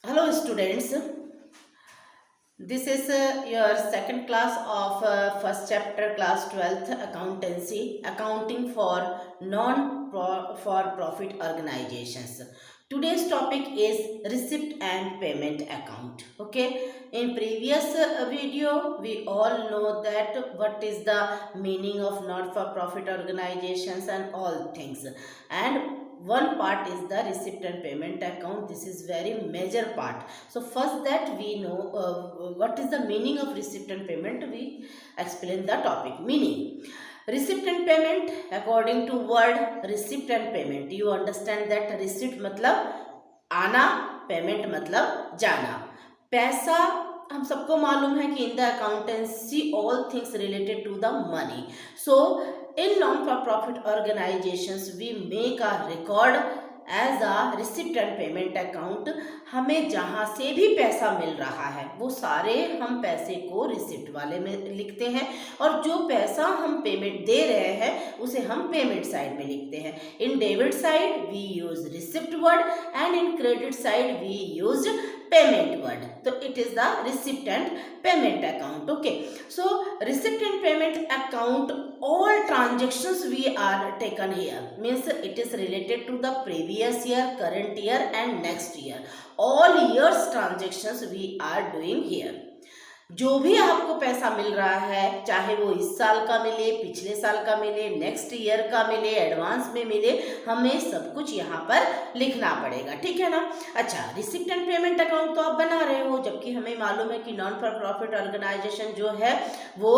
Hello students, this is your second class of first chapter class 12th accountancy accounting for non-for profit organizations. Today's topic is receipt and payment account. Okay, in previous video we all know that what is the meaning of not for profit organizations and all things, and one part is the receipt and payment account. This is very major part. So first that we know what is the meaning of receipt and payment, we explain the topic meaning. Receipt and payment, according to word receipt and payment, you understand that receipt मतलब आना, payment मतलब जाना. पैसा हम सबको मालूम है कि in the accountancy all things related to the money. So in non for profit organisations we make a record as a receipt and payment account. हमें जहाँ से भी पैसा मिल रहा है वो सारे हम पैसे को रिसिप्ट वाले में लिखते हैं, और जो पैसा हम पेमेंट दे रहे हैं उसे हम पेमेंट साइड में लिखते हैं. In debit side we use receipt word and in credit side we use payment word. तो it is the receipt and payment account. Okay, so receipt and payment account all transactions we are taken here means it is related to the previous year, current year and next year. All years transactions we are doing here. जो भी आपको पैसा मिल रहा है, चाहे वो इस साल का मिले, पिछले साल का मिले, नेक्स्ट ईयर का मिले, एडवांस में मिले, हमें सब कुछ यहाँ पर लिखना पड़ेगा. ठीक है ना. अच्छा, रिसिप्ट एंड पेमेंट अकाउंट तो आप बना रहे हो, जबकि हमें मालूम है कि नॉन फॉर प्रॉफिट ऑर्गेनाइजेशन जो है वो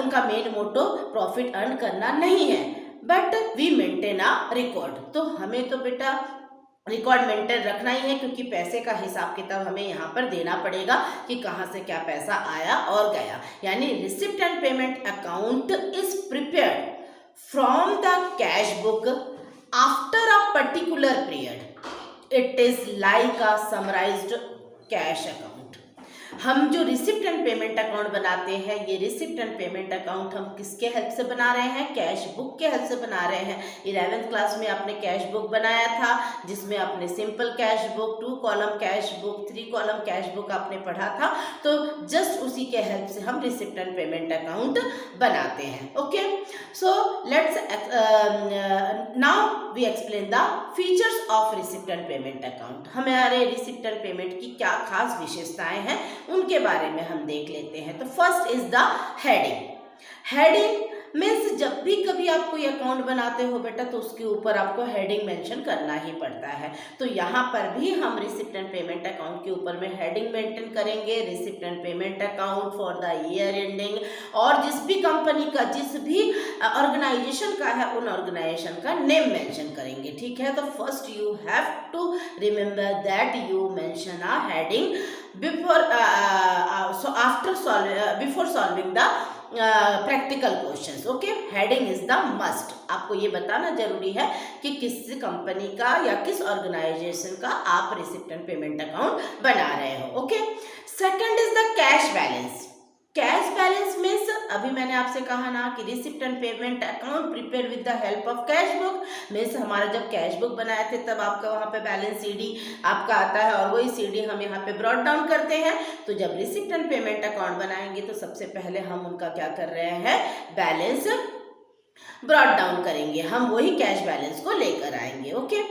उनका मेन मोटो प्रॉफिट अर्न करना नहीं है, but we maintain a record. तो हमें तो बेटा रिकॉर्ड मेंटेन रखना ही है, क्योंकि पैसे का हिसाब किताब हमें यहाँ पर देना पड़ेगा कि कहाँ से क्या पैसा आया और गया. यानी receipt and payment account is prepared from the cash book after a particular period. It is like a summarised cash account. हम जो रिसिप्ट एंड पेमेंट अकाउंट बनाते हैं, ये रिसिप्ट एंड पेमेंट अकाउंट हम किसके हेल्प से बना रहे हैं? कैश बुक के हेल्प से बना रहे हैं. 11th क्लास में आपने कैश बुक बनाया था, जिसमें आपने simple cash book, 2 column cash book, 3 column cash book आपने पढ़ा था. तो जस्ट उसी के हेल्प से हम रिसिप्ट एंड पेमेंट अकाउंट बनाते हैं. Okay, so let's now we explain the features of receipt and payment account. हमारे रिसिप्ट एंड पेमेंट की क्या खास विशेषताएं हैं उनके बारे में हम देख लेते हैं. तो first is the heading. Heading means जब भी कभी आप कोई अकाउंट बनाते हो बेटा, तो उसके ऊपर आपको हेडिंग मेंशन करना ही पड़ता है. तो यहाँ पर भी हम रिसिप्ट एंड पेमेंट अकाउंट के ऊपर में हेडिंग मेंटेन करेंगे, receipt and payment account for the year ending. और जिस भी कंपनी का, जिस भी ऑर्गेनाइजेशन का है, उन ऑर्गेनाइजेशन का नेम मेंशन करेंगे. ठीक है. तो first you have to remember that you mention a heading before so after before solving the practical questions. Okay, heading is the must. आपको ये बताना जरूरी है कि किस कंपनी का या किस ऑर्गेनाइजेशन का आप रिसिप्ट एंड पेमेंट अकाउंट बना रहे हो. Okay, second is the cash balance. Cash balance means अभी मैंने आपसे कहा ना कि receipt and payment account prepare with the help of cash book. Means हमारा जब कैश बुक बनाए थे तब आपका वहाँ पे बैलेंस सीडी आपका आता है, और वही सीडी हम यहाँ पे ब्रॉट डाउन करते हैं. तो जब रिसिप्ट एंड पेमेंट अकाउंट बनाएंगे तो सबसे पहले हम उनका क्या कर रहे हैं? बैलेंस ब्रॉट डाउन करेंगे, हम वही कैश बैलेंस को लेकर आएंगे. Okay,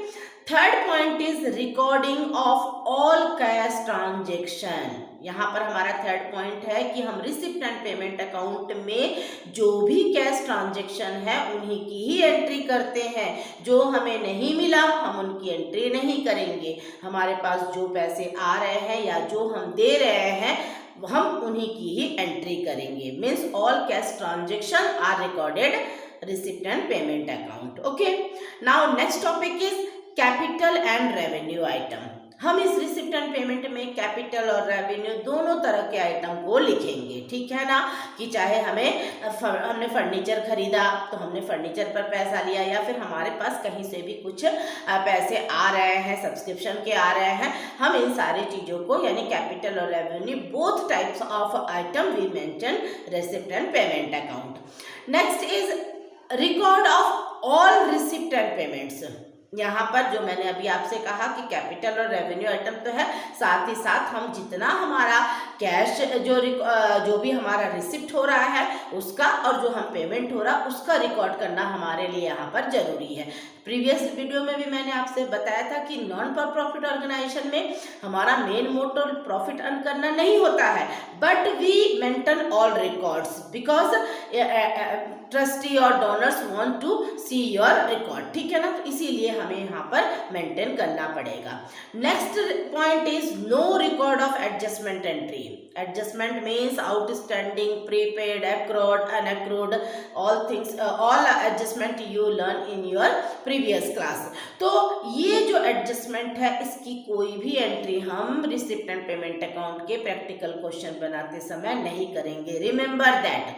third point is recording of all cash transaction. यहाँ पर हमारा थर्ड पॉइंट है कि हम रिसिप्ट एंड पेमेंट अकाउंट में जो भी कैश ट्रांजेक्शन है उन्हीं की ही एंट्री करते हैं. जो हमें नहीं मिला हम उनकी एंट्री नहीं करेंगे. हमारे पास जो पैसे आ रहे हैं या जो हम दे रहे हैं हम उन्हीं की ही एंट्री करेंगे. Means all cash transaction are recorded receipt and payment account. Okay, now next topic is capital and revenue item. हम इस रिसिप्ट एंड पेमेंट में कैपिटल और रेवेन्यू दोनों तरह के आइटम को लिखेंगे. ठीक है ना. कि चाहे हमने फर्नीचर खरीदा तो हमने फर्नीचर पर पैसा लिया, या फिर हमारे पास कहीं से भी कुछ पैसे आ रहे हैं, सब्सक्रिप्शन के आ रहे हैं, हम इन सारी चीज़ों को यानी कैपिटल और revenue both types of item we mention receipt and payment account. Next is record of all receipt and payments. यहाँ पर जो मैंने अभी आपसे कहा कि कैपिटल और रेवेन्यू आइटम तो है, साथ ही साथ हम जितना हमारा कैश जो भी हमारा रिसिप्ट हो रहा है उसका और जो हम पेमेंट हो रहा उसका रिकॉर्ड करना हमारे लिए यहाँ पर जरूरी है। प्रीवियस वीडियो में भी मैंने आपसे बताया था कि नॉन फॉर प्रॉफिट ऑर्गेनाइजेशन में हमारा मेन मोटो प्रॉफिट अर्न करना नहीं होता है, but we maintain all records because trustee और donors want to see your record, ठीक है ना। तो इसीलिए हमें यहाँ पर मेंटेन करना पड़ेगा। Next point is no record of adjustment entry. Adjustment means outstanding, prepaid, accrued, unaccrued, all things, all adjustment you learn in your previous class. तो ये जो एडजस्टमेंट है इसकी कोई भी एंट्री हम रिसिप्ट एंड पेमेंट अकाउंट के प्रैक्टिकल क्वेश्चन बनाते समय नहीं करेंगे। रिमेंबर दैट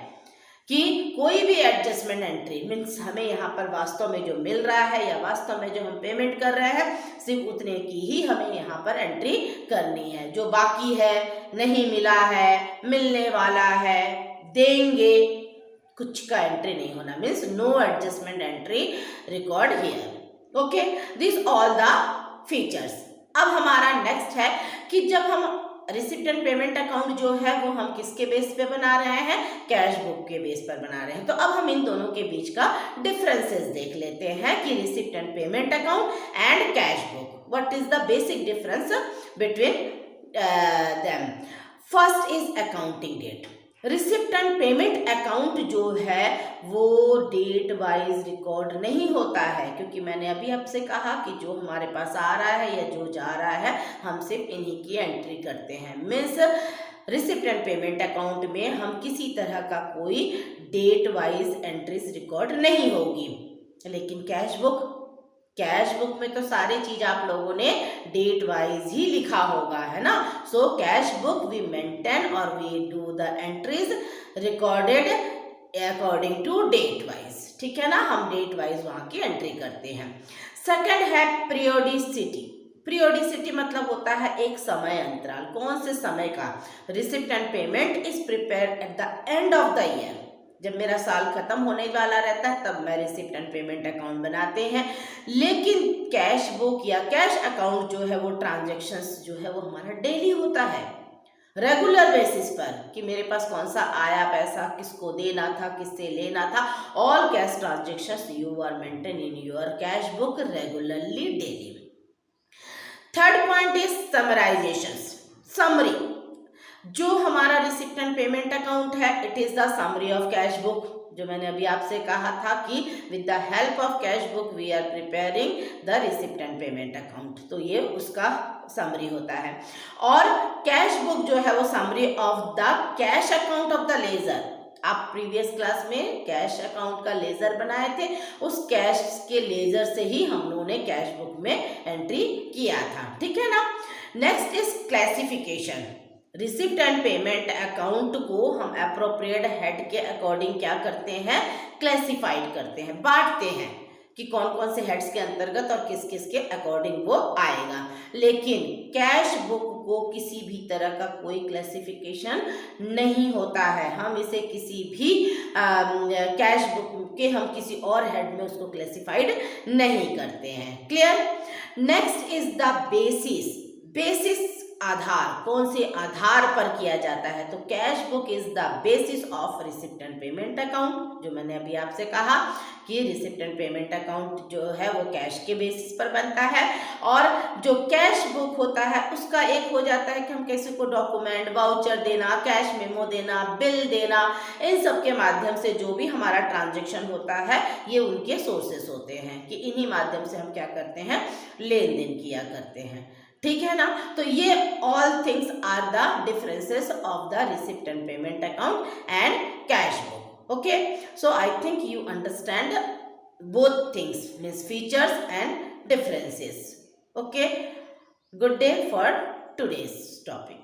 कि कोई भी एडजस्टमेंट एंट्री मीन्स हमें यहाँ पर वास्तव में जो मिल रहा है या वास्तव में जो हम पेमेंट कर रहे हैं सिर्फ उतने की ही हमें यहाँ पर एंट्री करनी है। जो बाकी है, नहीं मिला है, मिलने वाला है, देंगे, कुछ का एंट्री नहीं होना, means no adjustment entry record here. Okay, this all the features. अब हमारा नेक्स्ट है कि जब हम रिसिप्ट एंड पेमेंट अकाउंट जो है वो हम किसके बेस पे बना रहे हैं, कैश बुक के बेस पर बना रहे हैं। तो अब हम इन दोनों के बीच का डिफरेंसेस देख लेते हैं कि receipt and payment account and cash book, what is the basic difference between them. First is accounting date. Receipt and payment account जो है वो डेट वाइज रिकॉर्ड नहीं होता है, क्योंकि मैंने अभी आपसे कहा कि जो हमारे पास आ रहा है या जो जा रहा है हम सिर्फ इन्हीं की एंट्री करते हैं। Means receipt and payment account में हम किसी तरह का कोई डेट वाइज एंट्रीज रिकॉर्ड नहीं होगी। लेकिन कैश बुक में तो सारी चीज आप लोगों ने डेट वाइज ही लिखा होगा, है ना। So cash book we maintain और we do the entries recorded according to date wise, ठीक है ना। हम डेट वाइज वहां की एंट्री करते हैं। सेकंड है पीरियोडिसिटी। पीरियोडिसिटी मतलब होता है एक समय अंतराल। कौन से समय का? Receipt and payment is prepared at the end of the year. जब मेरा साल खत्म होने वाला रहता है तब मैं रिसिप्ट एंड पेमेंट अकाउंट बनाते हैं। लेकिन कैश बुक या कैश अकाउंट जो है वो ट्रांजैक्शंस जो है वो हमारा डेली होता है, रेगुलर बेसिस पर, कि मेरे पास कौन सा आया पैसा, किसको देना था, किससे लेना था। All cash transactions you are maintain in your cash book regularly daily. Third point is summarisation, summary. जो हमारा रिसिप्ट एंड पेमेंट अकाउंट है it is the summary of cash book. जो मैंने अभी आपसे कहा था कि with the help of cash book we are preparing the receipt and payment account, तो ये उसका समरी होता है। और कैश बुक जो है वो summary of the cash account of the ledger. आप प्रीवियस क्लास में कैश अकाउंट का लेजर बनाए थे, उस कैश के लेजर से ही हम लोगों ने कैश बुक में एंट्री किया था, ठीक है ना। Next is classification. Receipt and payment account को हम अप्रोप्रिएट हेड के अकॉर्डिंग क्या करते हैं, क्लासिफाइड करते हैं, बांटते हैं कि कौन कौन से हेड्स के अंतर्गत और किस किस के अकॉर्डिंग वो आएगा। लेकिन कैश बुक को किसी भी तरह का कोई क्लासिफिकेशन नहीं होता है। हम इसे किसी भी कैश बुक के हम किसी और हेड में उसको क्लासिफाइड नहीं करते हैं। Clear. Next is the basis. Basis आधार, कौन से आधार पर किया जाता है, तो cash book is the basis of receipt and payment account. जो मैंने अभी आपसे कहा कि रिसिप्ट एंड पेमेंट अकाउंट जो है वो कैश के बेसिस पर बनता है, और जो कैश बुक होता है उसका एक हो जाता है कि हम किसी को डॉक्यूमेंट, वाउचर देना, कैश मेमो देना, बिल देना, इन सब के माध्यम से जो भी हमारा ट्रांजेक्शन होता है ये उनके सोर्सेस होते हैं कि इन्हीं माध्यम से हम क्या करते हैं, लेन देन किया करते हैं, ठीक है ना। तो ये all things are the differences of the receipt and payment account and cash book. Okay, so I think you understand both things, means features and differences. Okay, good day for today's topic.